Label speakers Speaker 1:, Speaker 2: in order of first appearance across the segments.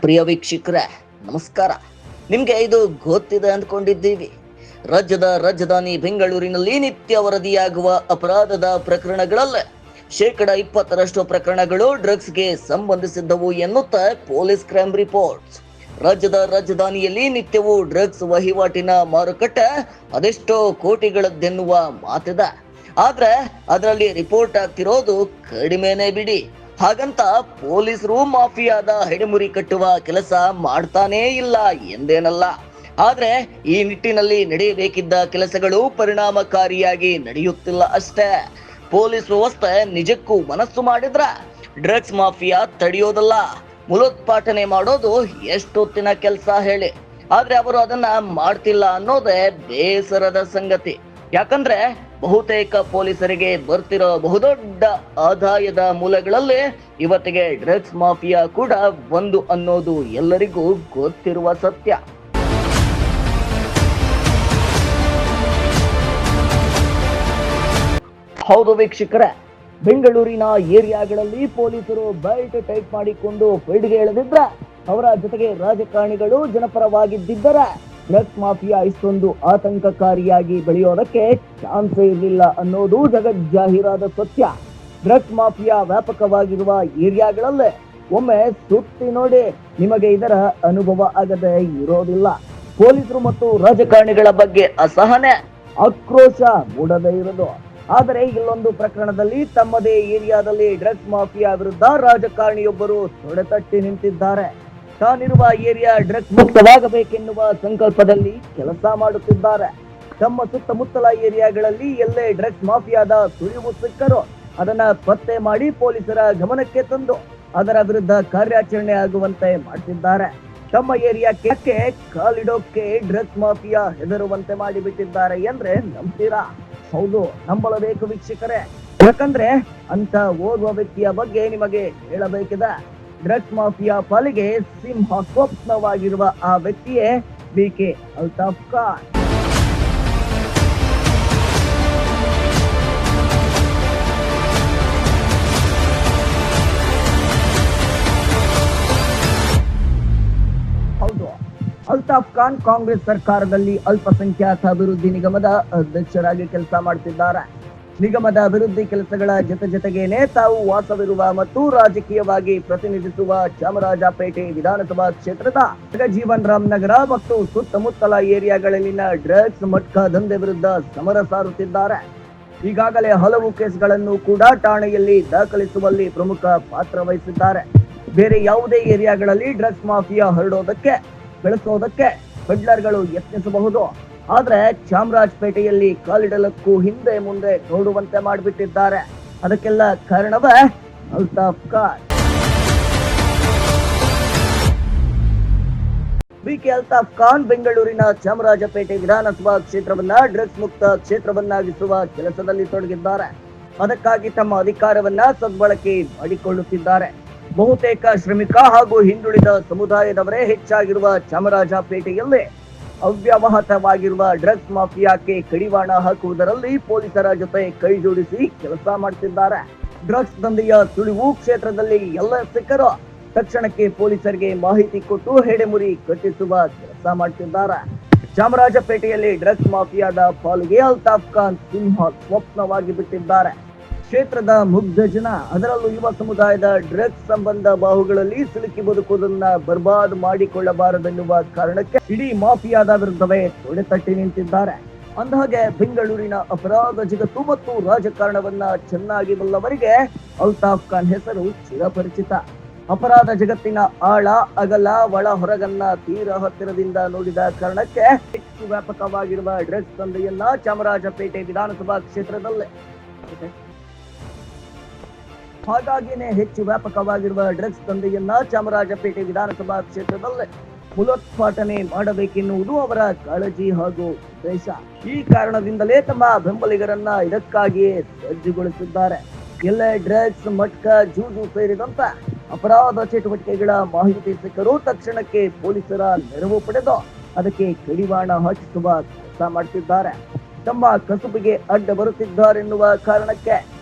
Speaker 1: ಪ್ರಿಯ ವೀಕ್ಷಕರೇ, ನಮಸ್ಕಾರ. ನಿಮ್ಗೆ ಇದು ಗೊತ್ತಿದೆ ಅಂದ್ಕೊಂಡಿದ್ದೀವಿ. ರಾಜ್ಯದ ರಾಜಧಾನಿ ಬೆಂಗಳೂರಿನಲ್ಲಿ ನಿತ್ಯ ವರದಿಯಾಗುವ ಅಪರಾಧದ ಪ್ರಕರಣಗಳಲ್ಲಿ 20% ಪ್ರಕರಣಗಳು ಡ್ರಗ್ಸ್ಗೆ ಸಂಬಂಧಿಸಿದ್ದವು ಎನ್ನುತ್ತಾ ಪೊಲೀಸ್ ಕ್ರೈಮ್ ರಿಪೋರ್ಟ್ಸ್. ರಾಜ್ಯದ ರಾಜಧಾನಿಯಲ್ಲಿ ನಿತ್ಯವೂ ಡ್ರಗ್ಸ್ ವಹಿವಾಟಿನ ಮಾರುಕಟ್ಟೆ ಅದೆಷ್ಟೋ ಕೋಟಿಗಳದ್ದೆನ್ನುವ ಮಾತಿದೆ. ಆದ್ರೆ ಅದರಲ್ಲಿ ರಿಪೋರ್ಟ್ ಆಗ್ತಿರೋದು ಕಡಿಮೆನೇ ಬಿಡಿ. ಹಾಗಂತ ಪೊಲೀಸರು ಮಾಫಿಯಾದ ಹೆಡೆಮುರಿ ಕಟ್ಟುವ ಕೆಲಸ ಮಾಡ್ತಾನೇ ಇಲ್ಲ ಎಂದೇನಲ್ಲ. ಆದ್ರೆ ಈ ನಿಟ್ಟಿನಲ್ಲಿ ನಡೆಯಬೇಕಿದ್ದ ಕೆಲಸಗಳು ಪರಿಣಾಮಕಾರಿಯಾಗಿ ನಡೆಯುತ್ತಿಲ್ಲ ಅಷ್ಟೇ. ಪೊಲೀಸ್ ವ್ಯವಸ್ಥೆ ನಿಜಕ್ಕೂ ಮನಸ್ಸು ಮಾಡಿದ್ರ ಡ್ರಗ್ಸ್ ಮಾಫಿಯಾ ತಡೆಯೋದಲ್ಲ, ಮೂಲೋತ್ಪಾಟನೆ ಮಾಡೋದು ಎಷ್ಟೊತ್ತಿನ ಕೆಲಸ ಹೇಳಿ. ಆದ್ರೆ ಅವರು ಅದನ್ನ ಮಾಡ್ತಿಲ್ಲ ಅನ್ನೋದೇ ಬೇಸರದ ಸಂಗತಿ. ಯಾಕಂದ್ರೆ ಬಹುತೇಕ ಪೊಲೀಸರಿಗೆ ಬರ್ತಿರೋ ಬಹುದೊಡ್ಡ ಆದಾಯದ ಮೂಲಗಳಲ್ಲಿ ಇವತ್ತಿಗೆ ಡ್ರಗ್ಸ್ ಮಾಫಿಯಾ ಕೂಡ ಒಂದು ಅನ್ನೋದು ಎಲ್ಲರಿಗೂ ಗೊತ್ತಿರುವ ಸತ್ಯ. ಹೌದು ವೀಕ್ಷಕರೇ, ಬೆಂಗಳೂರಿನ ಏರಿಯಾಗಳಲ್ಲಿ ಪೊಲೀಸರು ಬೆಲ್ಟ್ ಟೈಟ್ ಮಾಡಿಕೊಂಡು ಫೀಲ್ಡ್ಗೆ ಇಳಿದಿದ್ರ ಅವರ ಜೊತೆಗೆ ರಾಜಕಾರಣಿಗಳು ಜನಪರವಾಗಿದ್ದರೆ ಡ್ರಗ್ಸ್ ಮಾಫಿಯಾ ಇಷ್ಟೊಂದು ಆತಂಕಕಾರಿಯಾಗಿ ಬೆಳೆಯೋದಕ್ಕೆ ಚಾನ್ಸೇ ಇರಲಿಲ್ಲ ಅನ್ನೋದು ಜಗಜ್ಜಾಹೀರಾದ ಸತ್ಯ. ಡ್ರಗ್ಸ್ ಮಾಫಿಯಾ ವ್ಯಾಪಕವಾಗಿರುವ ಏರಿಯಾಗಳಲ್ಲೇ ಒಮ್ಮೆ ಸುತ್ತಿ ನೋಡಿ, ನಿಮಗೆ ಇದರ ಅನುಭವ ಆಗದೆ ಇರೋದಿಲ್ಲ. ಪೊಲೀಸರು ಮತ್ತು ರಾಜಕಾರಣಿಗಳ ಬಗ್ಗೆ ಅಸಹನೆ, ಆಕ್ರೋಶ ಮೂಡದೇ ಇರೋದು. ಆದರೆ ಇಲ್ಲೊಂದು ಪ್ರಕರಣದಲ್ಲಿ ತಮ್ಮದೇ ಏರಿಯಾದಲ್ಲಿ ಡ್ರಗ್ಸ್ ಮಾಫಿಯಾ ವಿರುದ್ಧ ರಾಜಕಾರಣಿಯೊಬ್ಬರು ತೊಡೆತಟ್ಟಿ ನಿಂತಿದ್ದಾರೆ. ತಾನಿರುವ ಏರಿಯಾ ಡ್ರಗ್ಸ್ ಮುಕ್ತವಾಗಬೇಕೆನ್ನುವ ಸಂಕಲ್ಪದಲ್ಲಿ ಕೆಲಸ ಮಾಡುತ್ತಿದ್ದಾರೆ. ತಮ್ಮ ಸುತ್ತಮುತ್ತಲ ಏರಿಯಾಗಳಲ್ಲಿ ಎಲ್ಲೇ ಡ್ರಗ್ಸ್ ಮಾಫಿಯಾದ ಸುಳಿವು ಸಿಕ್ಕರೋ ಅದನ್ನ ಪತ್ತೆ ಮಾಡಿ ಪೊಲೀಸರ ಗಮನಕ್ಕೆ ತಂದು ಅದರ ವಿರುದ್ಧ ಕಾರ್ಯಾಚರಣೆ ಆಗುವಂತೆ ಮಾಡುತ್ತಿದ್ದಾರೆ. ತಮ್ಮ ಏರಿಯಾಕ್ಕೆ ಕಾಲಿಡೋಕೆ ಡ್ರಗ್ಸ್ ಮಾಫಿಯಾ ಹೆದರುವಂತೆ ಮಾಡಿಬಿಟ್ಟಿದ್ದಾರೆ ಎಂದ್ರೆ ನಂಬ್ತೀರಾ? ಹೌದು, ನಂಬಲೇಬೇಕು ವೀಕ್ಷಕರೇ. ಯಾಕಂದ್ರೆ ಅಂತ ಓರ್ವ ವ್ಯಕ್ತಿಯ ಬಗ್ಗೆ ನಿಮಗೆ ಹೇಳಬೇಕಿದೆ. ಡ್ರಗ್ಸ್ ಮಾಫಿಯಾ ಪಾಲಿಗೆ ಸಿಂಹ ಸ್ವಪ್ನವಾಗಿರುವ ಆ ವ್ಯಕ್ತಿಯೇ ಬಿಕೆ ಅಲ್ತಾಫ್ ಖಾನ್. ಹೌದು, ಅಲ್ತಾಫ್ ಖಾನ್ ಕಾಂಗ್ರೆಸ್ ಸರ್ಕಾರದಲ್ಲಿ ಅಲ್ಪಸಂಖ್ಯಾತ ಅಭಿವೃದ್ಧಿ ನಿಗಮದ ಅಧ್ಯಕ್ಷರಾಗಿ ಕೆಲಸ ಮಾಡ್ತಿದ್ದಾರೆ. ನಿಗಮದ ಅಭಿವೃದ್ಧಿ ಕೆಲಸಗಳ ಜೊತೆಗೇನೆ ತಾವು ವಾಸವಿರುವ ಮತ್ತು ರಾಜಕೀಯವಾಗಿ ಪ್ರತಿನಿಧಿಸುವ ಚಾಮರಾಜಪೇಟೆ ವಿಧಾನಸಭಾ ಕ್ಷೇತ್ರದ ಜಗಜೀವನ್ ರಾಮ್ ನಗರ ಮತ್ತು ಸುತ್ತಮುತ್ತಲ ಏರಿಯಾಗಳಲ್ಲಿನ ಡ್ರಗ್ಸ್ ಮಟ್ಕ ದಂಧೆ ವಿರುದ್ಧ ಸಮರ ಸಾರುತ್ತಿದ್ದಾರೆ. ಈಗಾಗಲೇ ಹಲವು ಕೇಸ್ಗಳನ್ನು ಕೂಡ ಠಾಣೆಯಲ್ಲಿ ದಾಖಲಿಸುವಲ್ಲಿ ಪ್ರಮುಖ ಪಾತ್ರ ವಹಿಸಿದ್ದಾರೆ. ಬೇರೆ ಯಾವುದೇ ಏರಿಯಾಗಳಲ್ಲಿ ಡ್ರಗ್ಸ್ ಮಾಫಿಯಾ ಹರಡೋದಕ್ಕೆ ಬೆಳೆಸೋದಕ್ಕೆ ಪೆಡ್ಲರ್ಗಳು ಯತ್ನಿಸಬಹುದು. ಆದ್ರೆ ಚಾಮರಾಜಪೇಟೆಯಲ್ಲಿ ಕಾಲಿಡಲಕ್ಕೂ ಹಿಂದೆ ಮುಂದೆ ನೋಡುವಂತೆ ಮಾಡಿಬಿಟ್ಟಿದ್ದಾರೆ. ಅದಕ್ಕೆಲ್ಲ ಕಾರಣವೇ ಅಲ್ತಾಫ್ ಖಾನ್. ಬಿಕೆ ಅಲ್ತಾಫ್ ಖಾನ್ ಬೆಂಗಳೂರಿನ ಚಾಮರಾಜಪೇಟೆ ವಿಧಾನಸಭಾ ಕ್ಷೇತ್ರವನ್ನ ಡ್ರಗ್ಸ್ ಮುಕ್ತ ಕ್ಷೇತ್ರವನ್ನಾಗಿಸುವ ಕೆಲಸದಲ್ಲಿ ತೊಡಗಿದ್ದಾರೆ. ಅದಕ್ಕಾಗಿ ತಮ್ಮ ಅಧಿಕಾರವನ್ನ ಸದ್ಬಳಕೆ ಮಾಡಿಕೊಳ್ಳುತ್ತಿದ್ದಾರೆ. ಬಹುತೇಕ ಶ್ರಮಿಕ ಹಾಗೂ ಹಿಂದುಳಿದ ಸಮುದಾಯದವರೇ ಹೆಚ್ಚಾಗಿರುವ ಚಾಮರಾಜಪೇಟೆಯಲ್ಲಿ ಅವ್ಯವಹತವಾಗಿರುವ ಡ್ರಗ್ಸ್ ಮಾಫಿಯಾಕ್ಕೆ ಕಡಿವಾಣ ಹಾಕುವುದರಲ್ಲಿ ಪೊಲೀಸರ ಜೊತೆ ಕೈ ಜೋಡಿಸಿ ಕೆಲಸ ಮಾಡುತ್ತಿದ್ದಾರೆ. ಡ್ರಗ್ಸ್ ದಂಧೆಯ ಸುಳಿವು ಕ್ಷೇತ್ರದಲ್ಲಿ ಎಲ್ಲ ಸಿಕ್ಕರೋ ತಕ್ಷಣಕ್ಕೆ ಪೊಲೀಸರಿಗೆ ಮಾಹಿತಿ ಕೊಟ್ಟು ಹೆಡೆಮುರಿ ಕಟ್ಟಿಸುವ ಕೆಲಸ ಮಾಡುತ್ತಿದ್ದಾರೆ. ಚಾಮರಾಜಪೇಟೆಯಲ್ಲಿ ಡ್ರಗ್ಸ್ ಮಾಫಿಯಾದ ಪಾಲಿಗೆ ಅಲ್ತಾಫ್ ಖಾನ್ ಸಿಂಹ ಸ್ವಪ್ನವಾಗಿ ಬಿಟ್ಟಿದ್ದಾರೆ. ಕ್ಷೇತ್ರದ ಮುಗ್ಧ ಜನ, ಅದರಲ್ಲೂ ಯುವ ಸಮುದಾಯದ ಡ್ರಗ್ಸ್ ಸಂಬಂಧ ಬಾಹುಗಳಲ್ಲಿ ಸಿಲುಕಿ ಬದುಕುವುದನ್ನ ಬರ್ಬಾದ್ ಮಾಡಿಕೊಳ್ಳಬಾರದೆನ್ನುವ ಕಾರಣಕ್ಕೆ ಇಡೀ ಮಾಫಿಯಾದ ವಿರುದ್ಧವೇ ತೊಡೆತಟ್ಟಿ ನಿಂತಿದ್ದಾರೆ. ಅಂದಹಾಗೆ ಬೆಂಗಳೂರಿನ ಅಪರಾಧ ಜಗತ್ತು ಮತ್ತು ರಾಜಕಾರಣವನ್ನ ಚೆನ್ನಾಗಿ ಬಲ್ಲವರಿಗೆ ಅಲ್ತಾಫ್ ಖಾನ್ ಹೆಸರು ಚಿರಪರಿಚಿತ. ಅಪರಾಧ ಜಗತ್ತಿನ ಆಳ ಅಗಲ ಒಳ ಹೊರಗನ್ನ ತೀರ ಹತ್ತಿರದಿಂದ ನೋಡಿದ ಕಾರಣಕ್ಕೆ ಹೆಚ್ಚು ವ್ಯಾಪಕವಾಗಿರುವ ಡ್ರಗ್ಸ್ ದಂಧೆಯನ್ನ ಚಾಮರಾಜಪೇಟೆ ವಿಧಾನಸಭಾ ಕ್ಷೇತ್ರದಲ್ಲೇ ಹಾಗಾಗಿನೇ ಹೆಚ್ಚು ವ್ಯಾಪಕವಾಗಿರುವ ಡ್ರಗ್ಸ್ ದಂಧೆಯನ್ನ ಚಾಮರಾಜಪೇಟೆ ವಿಧಾನಸಭಾ ಕ್ಷೇತ್ರದಲ್ಲೇ ಮೂಲೋತ್ಪಾಟನೆ ಮಾಡಬೇಕೆನ್ನುವುದು ಅವರ ಕಾಳಜಿ ಹಾಗೂ ಉದ್ದೇಶ. ಈ ಕಾರಣದಿಂದಲೇ ತಮ್ಮ ಬೆಂಬಲಿಗರನ್ನ ಇದಕ್ಕಾಗಿಯೇ ಸಜ್ಜುಗೊಳಿಸಿದ್ದಾರೆ. ಎಲ್ಲೇ ಡ್ರಗ್ಸ್ ಮಟ್ಕ ಜೂಜು ಸೇರಿದಂತ ಅಪರಾಧ ಚಟುವಟಿಕೆಗಳ ಮಾಹಿತಿ ಸಿಕ್ಕರೂ ತಕ್ಷಣಕ್ಕೆ ಪೊಲೀಸರ ನೆರವು ಪಡೆದು ಅದಕ್ಕೆ ಕಡಿವಾಣ ಹಾಕಿಸುವ ಕೆಲಸ ಮಾಡುತ್ತಿದ್ದಾರೆ. ತಮ್ಮ ಕಸುಬಿಗೆ ಅಡ್ಡ ಬರುತ್ತಿದ್ದಾರೆನ್ನುವ ಕಾರಣಕ್ಕೆ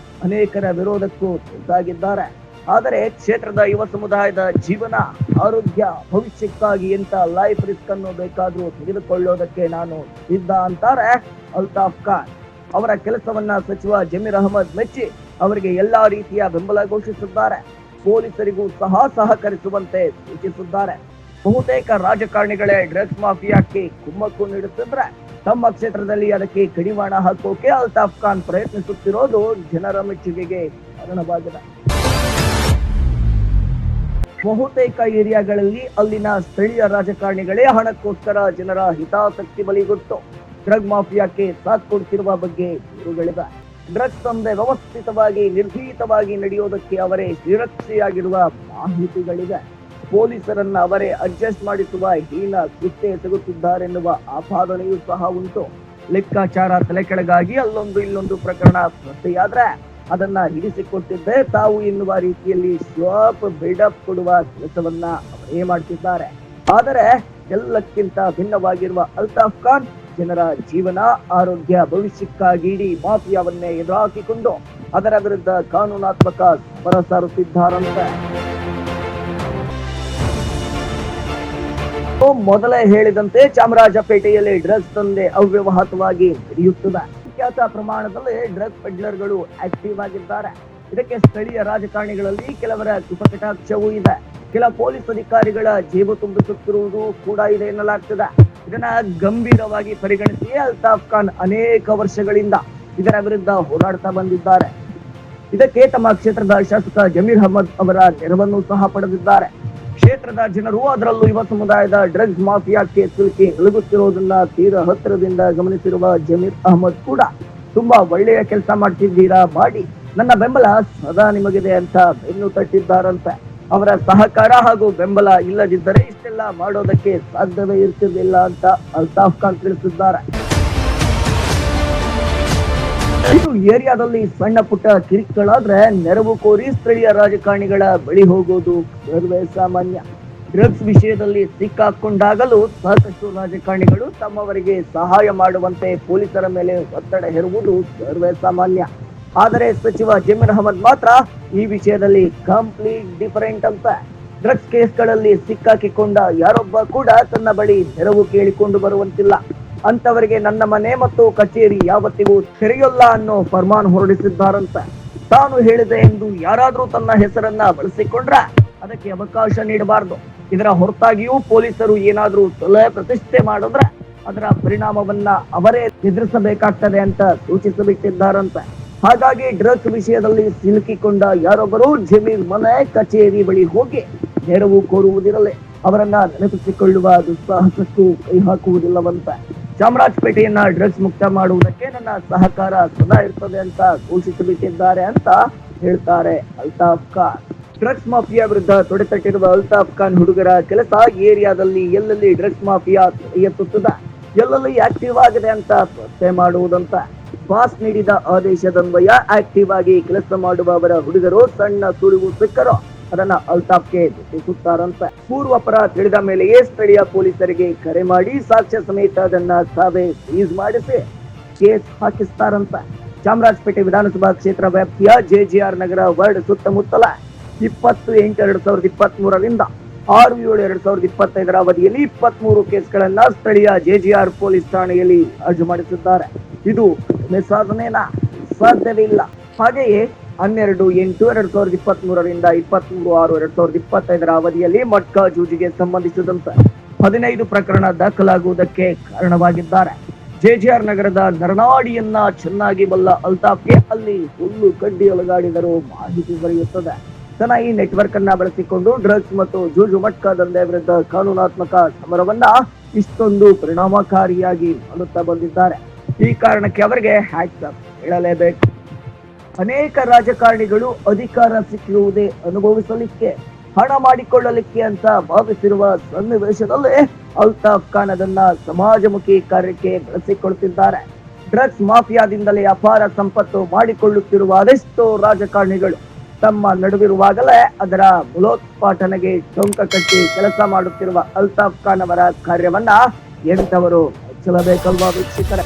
Speaker 1: ಅನೇಕರ ವಿರೋಧಕ್ಕೂ ತುತ್ತಾಗಿದ್ದಾರೆ. ಆದರೆ ಕ್ಷೇತ್ರದ ಯುವ ಸಮುದಾಯದ ಜೀವನ, ಆರೋಗ್ಯ, ಭವಿಷ್ಯಕ್ಕಾಗಿ ಎಂತ ಲೈಫ್ ರಿಸ್ಕ್ ಅನ್ನು ಬೇಕಾದ್ರೂ ತೆಗೆದುಕೊಳ್ಳೋದಕ್ಕೆ ನಾನು ಸಿದ್ಧ ಅಂತಾರೆ ಅಲ್ತಾಫ್ ಖಾನ್. ಅವರ ಕೆಲಸವನ್ನ ಸಚಿವ ಜಮೀರ್ ಅಹಮದ್ ಮೆಚ್ಚಿ ಅವರಿಗೆ ಎಲ್ಲಾ ರೀತಿಯ ಬೆಂಬಲ ಘೋಷಿಸಿದ್ದಾರೆ. ಪೊಲೀಸರಿಗೂ ಸಹ ಸಹಕರಿಸುವಂತೆ ಸೂಚಿಸಿದ್ದಾರೆ. ಬಹುತೇಕ ರಾಜಕಾರಣಿಗಳೇ ಡ್ರಗ್ಸ್ ಮಾಫಿಯಾಕ್ಕೆ ಕುಮ್ಮಕ್ಕು ನೀಡುತ್ತಿದ್ರೆ ತಮ್ಮ ಕ್ಷೇತ್ರದಲ್ಲಿ ಅದಕ್ಕೆ ಕಡಿವಾಣ ಹಾಕೋಕೆ ಅಲ್ತಾಫ್ ಖಾನ್ ಪ್ರಯತ್ನಿಸುತ್ತಿರೋದು ಜನರ ಮೆಚ್ಚುಗೆಗೆ ಕಾರಣವಾಗಿದೆ. ಬಹುತೇಕ ಏರಿಯಾಗಳಲ್ಲಿ ಅಲ್ಲಿನ ಸ್ಥಳೀಯ ರಾಜಕಾರಣಿಗಳೇ ಹಣಕ್ಕೋಸ್ಕರ ಜನರ ಹಿತಾಸಕ್ತಿ ಬಲಿಗೊಟ್ಟು ಡ್ರಗ್ ಮಾಫಿಯಾಕ್ಕೆ ಸಾಥ್ ಕೊಡ್ತಿರುವ ಬಗ್ಗೆ ದೂರುಗಳಿವೆ. ಡ್ರಗ್ಸ್ ದಂಧೆ ವ್ಯವಸ್ಥಿತವಾಗಿ ನಿರ್ಭೀತವಾಗಿ ನಡೆಯೋದಕ್ಕೆ ಅವರೇ ಶ್ರೀರಕ್ಷೆಯಾಗಿರುವ ಮಾಹಿತಿಗಳಿವೆ. ಪೊಲೀಸರನ್ನ ಅವರೇ ಅಡ್ಜಸ್ಟ್ ಮಾಡಿಸುವ ಹೀನ ಕೃತ್ಯ ಎಸಗುತ್ತಿದ್ದಾರೆನ್ನುವ ಆಪಾದನೆಯೂ ಸಹ ಉಂಟು. ಲೆಕ್ಕಾಚಾರ ತಲೆ ಕೆಳಗಾಗಿ ಅಲ್ಲೊಂದು ಇಲ್ಲೊಂದು ಪ್ರಕರಣ ಪತ್ತೆಯಾದ್ರೆ ಅದನ್ನ ಹಿಡಿಸಿಕೊಟ್ಟಿದ್ದೆ ತಾವು ಎನ್ನುವ ರೀತಿಯಲ್ಲಿ ಶಾಪ್ ಬಿಲ್ಡಪ್ ಕೊಡುವ ಕೆಲಸವನ್ನ ಅವರೇ ಮಾಡ್ತಿದ್ದಾರೆ. ಆದರೆ ಎಲ್ಲಕ್ಕಿಂತ ಭಿನ್ನವಾಗಿರುವ ಅಲ್ತಾಫ್ ಖಾನ್ ಜನರ ಜೀವನ, ಆರೋಗ್ಯ, ಭವಿಷ್ಯಕ್ಕಾಗಿ ಇಡೀ ಮಾಫಿಯಾವನ್ನೇ ಎದುರಾಕಿಕೊಂಡು ಅದರ ವಿರುದ್ಧ ಕಾನೂನಾತ್ಮಕ ಸಮರ ಸಾರುತ್ತಿದ್ದಾರಂತೆ. ಮೊದಲೇ ಹೇಳಿದಂತೆ ಚಾಮರಾಜಪೇಟೆಯಲ್ಲಿ ಡ್ರಗ್ಸ್ ದಂಧೆ ಅವ್ಯವಹಾರವಾಗಿ ನಡೆಯುತ್ತದೆ. ಖ್ಯಾತ ಪ್ರಮಾಣದಲ್ಲಿ ಡ್ರಗ್ ಪೆಡ್ಲರ್ಗಳು ಆಕ್ಟಿವ್ ಆಗಿದ್ದಾರೆ. ಇದಕ್ಕೆ ಸ್ಥಳೀಯ ರಾಜಕಾರಣಿಗಳಲ್ಲಿ ಕೆಲವರ ಕೃಪಕಟಾಕ್ಷವೂ ಇದೆ. ಕೆಲ ಪೊಲೀಸ್ ಅಧಿಕಾರಿಗಳ ಜೇಬು ತುಂಬಿಸುತ್ತಿರುವುದು ಕೂಡ ಇದೆ ಎನ್ನಲಾಗ್ತದೆ. ಇದನ್ನ ಗಂಭೀರವಾಗಿ ಪರಿಗಣಿಸಿ ಅಲ್ತಾಫ್ ಖಾನ್ ಅನೇಕ ವರ್ಷಗಳಿಂದ ಇದರ ವಿರುದ್ಧ ಹೋರಾಡ್ತಾ ಬಂದಿದ್ದಾರೆ. ಇದಕ್ಕೆ ತಮ್ಮ ಕ್ಷೇತ್ರದ ಶಾಸಕ ಜಮೀರ್ ಅಹಮದ್ ಅವರ ನೆರವನ್ನು ಸಹ ಪಡೆದಿದ್ದಾರೆ. ಕ್ಷೇತ್ರದ ಜನರು, ಅದರಲ್ಲೂ ಯುವ ಸಮುದಾಯದ ಡ್ರಗ್ಸ್ ಮಾಫಿಯಾಕ್ಕೆ ಸಿಲುಕಿ ನಲುಗುತ್ತಿರುವುದನ್ನ ತೀರಾ ಹತ್ತಿರದಿಂದ ಗಮನಿಸಿರುವ ಜಮೀರ್ ಅಹಮದ್ ಕೂಡ ತುಂಬಾ ಒಳ್ಳೆಯ ಕೆಲಸ ಮಾಡ್ತಿದ್ದೀರಾ, ಮಾಡಿ, ನನ್ನ ಬೆಂಬಲ ಸದಾ ನಿಮಗಿದೆ ಅಂತ ಬೆನ್ನು ತಟ್ಟಿದ್ದಾರಂತೆ. ಅವರ ಸಹಕಾರ ಹಾಗೂ ಬೆಂಬಲ ಇಲ್ಲದಿದ್ದರೆ ಇಷ್ಟೆಲ್ಲ ಮಾಡೋದಕ್ಕೆ ಸಾಧ್ಯವೇ ಇರ್ತಿರ್ಲಿಲ್ಲ ಅಂತ ಅಲ್ತಾಫ್ ಖಾನ್ ತಿಳಿಸಿದ್ದಾರೆ. ಇದು ಏರಿಯಾದಲ್ಲಿ ಸಣ್ಣ ಪುಟ್ಟ ಕಿರಿಕುಗಳಾದ್ರೆ ನೆರವು ಕೋರಿ ಸ್ಥಳೀಯ ರಾಜಕಾರಣಿಗಳ ಬಳಿ ಹೋಗೋದು ಸರ್ವೇ ಸಾಮಾನ್ಯ. ಡ್ರಗ್ಸ್ ವಿಷಯದಲ್ಲಿ ಸಿಕ್ಕಾಕೊಂಡಾಗಲೂ ಸಾಕಷ್ಟು ರಾಜಕಾರಣಿಗಳು ತಮ್ಮವರಿಗೆ ಸಹಾಯ ಮಾಡುವಂತೆ ಪೊಲೀಸರ ಮೇಲೆ ಒತ್ತಡ ಹೇರುವುದು ಸರ್ವೇ ಸಾಮಾನ್ಯ. ಆದರೆ ಸಚಿವ ಜಮೀರ್ ಅಹಮದ್ ಮಾತ್ರ ಈ ವಿಷಯದಲ್ಲಿ ಕಂಪ್ಲೀಟ್ ಡಿಫರೆಂಟ್ ಅಂತ. ಡ್ರಗ್ಸ್ ಕೇಸ್ಗಳಲ್ಲಿ ಸಿಕ್ಕಾಕಿಕೊಂಡ ಯಾರೊಬ್ಬ ಕೂಡ ತನ್ನ ಬಳಿ ನೆರವು ಕೇಳಿಕೊಂಡು ಬರುವಂತಿಲ್ಲ. ಅಂತವರಿಗೆ ನನ್ನ ಮನೆ ಮತ್ತು ಕಚೇರಿ ಯಾವತ್ತಿಗೂ ತೆರೆಯಲ್ಲ ಅನ್ನೋ ಫರ್ಮಾನ್ ಹೊರಡಿಸಿದ್ದಾರಂತೆ. ತಾನು ಹೇಳಿದೆ ಎಂದು ಯಾರಾದ್ರೂ ತನ್ನ ಹೆಸರನ್ನ ಬಳಸಿಕೊಂಡ್ರೆ ಅದಕ್ಕೆ ಅವಕಾಶ ನೀಡಬಾರದು. ಇದರ ಹೊರತಾಗಿಯೂ ಪೊಲೀಸರು ಏನಾದ್ರೂ ತಲೆ ಪ್ರತಿಷ್ಠೆ ಮಾಡಿದ್ರೆ ಅದರ ಪರಿಣಾಮವನ್ನ ಅವರೇ ಎದುರಿಸಬೇಕಾಗ್ತದೆ ಅಂತ ಸೂಚಿಸಿಬಿಟ್ಟಿದ್ದಾರಂತೆ. ಹಾಗಾಗಿ ಡ್ರಗ್ಸ್ ವಿಷಯದಲ್ಲಿ ಸಿಲುಕಿಕೊಂಡ ಯಾರೊಬ್ಬರು ಜಮೀರ್ ಮನೆ, ಕಚೇರಿ ಬಳಿ ಹೋಗಿ ನೆರವು ಕೋರುವುದಿರಲಿ, ಅವರನ್ನ ನೆನಪಿಸಿಕೊಳ್ಳುವ ದುಸ್ಸಾಹಸಕ್ಕೂ ಕೈ ಹಾಕುವುದಿಲ್ಲವಂತೆ. ಚಾಮರಾಜಪೇಟೆಯನ್ನ ಡ್ರಗ್ಸ್ ಮುಕ್ತ ಮಾಡುವುದಕ್ಕೆ ನನ್ನ ಸಹಕಾರ ಸದಾ ಇರ್ತದೆ ಅಂತ ಘೋಷಿಸಿಬಿಟ್ಟಿದ್ದಾರೆ ಅಂತ ಹೇಳ್ತಾರೆ ಅಲ್ತಾಫ್ ಖಾನ್. ಡ್ರಗ್ಸ್ ಮಾಫಿಯಾ ವಿರುದ್ಧ ತೊಡೆತಟ್ಟಿರುವ ಅಲ್ತಾಫ್ ಖಾನ್ ಹುಡುಗರ ಕೆಲಸ ಏರಿಯಾದಲ್ಲಿ ಎಲ್ಲೆಲ್ಲಿ ಡ್ರಗ್ಸ್ ಮಾಫಿಯಾ ಎತ್ತುತ್ತದೆ, ಎಲ್ಲೆಲ್ಲಿ ಆಕ್ಟಿವ್ ಆಗಿದೆ ಅಂತ ಪತ್ತೆ ಮಾಡುವುದಂತ. ಬಾಸ್ ನೀಡಿದ ಆದೇಶದನ್ವಯ ಆಕ್ಟಿವ್ ಆಗಿ ಕೆಲಸ ಮಾಡುವ ಅವರ ಹುಡುಗರು ಸಣ್ಣ ಸುಳಿವು ಸಿಕ್ಕರೋ ಅದನ್ನ ಅಲ್ತಾಫ್ಗೆ ಗೊತ್ತಿಸುತ್ತಾರಂತೆ. ಪೂರ್ವಪರ ತಿಳಿದ ಮೇಲೆಯೇ ಸ್ಥಳೀಯ ಪೊಲೀಸರಿಗೆ ಕರೆ ಮಾಡಿ ಸಾಕ್ಷ್ಯ ಸಮೇತ ಅದನ್ನ ತಾವೇ ಸೀಸ್ ಮಾಡಿಸಿ ಕೇಸ್ ಹಾಕಿಸ್ತಾರಂತೆ. ಚಾಮರಾಜಪೇಟೆ ವಿಧಾನಸಭಾ ಕ್ಷೇತ್ರ ವ್ಯಾಪ್ತಿಯ ಜೆಜಿಆರ್ ನಗರ ವಾರ್ಡ್ ಸುತ್ತಮುತ್ತಲ 20/8/2023ರಿಂದ 6/7/2025 ಅವಧಿಯಲ್ಲಿ 23 ಕೇಸ್ಗಳನ್ನ ಸ್ಥಳೀಯ ಜೆಜಿಆರ್ ಪೊಲೀಸ್ ಠಾಣೆಯಲ್ಲಿ ಅರ್ಜಿ ಮಾಡಿಸಿದ್ದಾರೆ. ಇದು ಸಾಧನೆನ ಸಾಧ್ಯವಿಲ್ಲ. ಹಾಗೆಯೇ 12/8/2023ರಿಂದ 23/6/2025 ಅವಧಿಯಲ್ಲಿ ಮಟ್ಕಾ ಜೂಜಿಗೆ ಸಂಬಂಧಿಸಿದಂತೆ 15 ಪ್ರಕರಣ ದಾಖಲಾಗುವುದಕ್ಕೆ ಕಾರಣವಾಗಿದ್ದಾರೆ. ಜೆಜಿಆರ್ ನಗರದ ನರನಾಡಿಯನ್ನ ಚೆನ್ನಾಗಿ ಬಲ್ಲ ಅಲ್ತಾಫ್ಗೆ ಅಲ್ಲಿ ಹುಲ್ಲು ಕಡ್ಡಿ ಅಲುಗಾಡಿದರೂ ಮಾಹಿತಿ ದೊರೆಯುತ್ತದೆ. ತನ್ನ ಈ ನೆಟ್ವರ್ಕ್ ಅನ್ನ ಬಳಸಿಕೊಂಡು ಡ್ರಗ್ಸ್ ಮತ್ತು ಜೂಜು ಮಟ್ಕಾ ದಂಧೆ ವಿರುದ್ಧ ಕಾನೂನಾತ್ಮಕ ಸಮರವನ್ನ ಇಷ್ಟೊಂದು ಪರಿಣಾಮಕಾರಿಯಾಗಿ ಮಾಡುತ್ತಾ ಬಂದಿದ್ದಾರೆ. ಈ ಕಾರಣಕ್ಕೆ ಅವರಿಗೆ ಹ್ಯಾಟ್ಸ್ ಆಫ್ ಹೇಳಲೇಬೇಕು. ಅನೇಕ ರಾಜಕಾರಣಿಗಳು ಅಧಿಕಾರ ಸಿಕ್ಕಿರುವುದೇ ಅನುಭವಿಸಲಿಕ್ಕೆ, ಹಣ ಮಾಡಿಕೊಳ್ಳಲಿಕ್ಕೆ ಅಂತ ಭಾವಿಸಿರುವ ಸನ್ನಿವೇಶದಲ್ಲಿ ಅಲ್ತಾಫ್ ಖಾನ್ ಅದನ್ನ ಸಮಾಜಮುಖಿ ಕಾರ್ಯಕ್ಕೆ ಬಳಸಿಕೊಳ್ಳುತ್ತಿದ್ದಾರೆ. ಡ್ರಗ್ಸ್ ಮಾಫಿಯಾದಿಂದಲೇ ಅಪಾರ ಸಂಪತ್ತು ಮಾಡಿಕೊಳ್ಳುತ್ತಿರುವ ಅದೆಷ್ಟೋ ರಾಜಕಾರಣಿಗಳು ತಮ್ಮ ನಡುವಿರುವಾಗಲೇ ಅದರ ಮೂಲೋತ್ಪಾಟನೆಗೆ ಟೊಂಕ ಕಟ್ಟಿ ಕೆಲಸ ಮಾಡುತ್ತಿರುವ ಅಲ್ತಾಫ್ ಖಾನ್ ಅವರ ಕಾರ್ಯವನ್ನ ಎಂತವರು ಮೆಚ್ಚಲೇಬೇಕಲ್ವಾ ವೀಕ್ಷಕರೇ.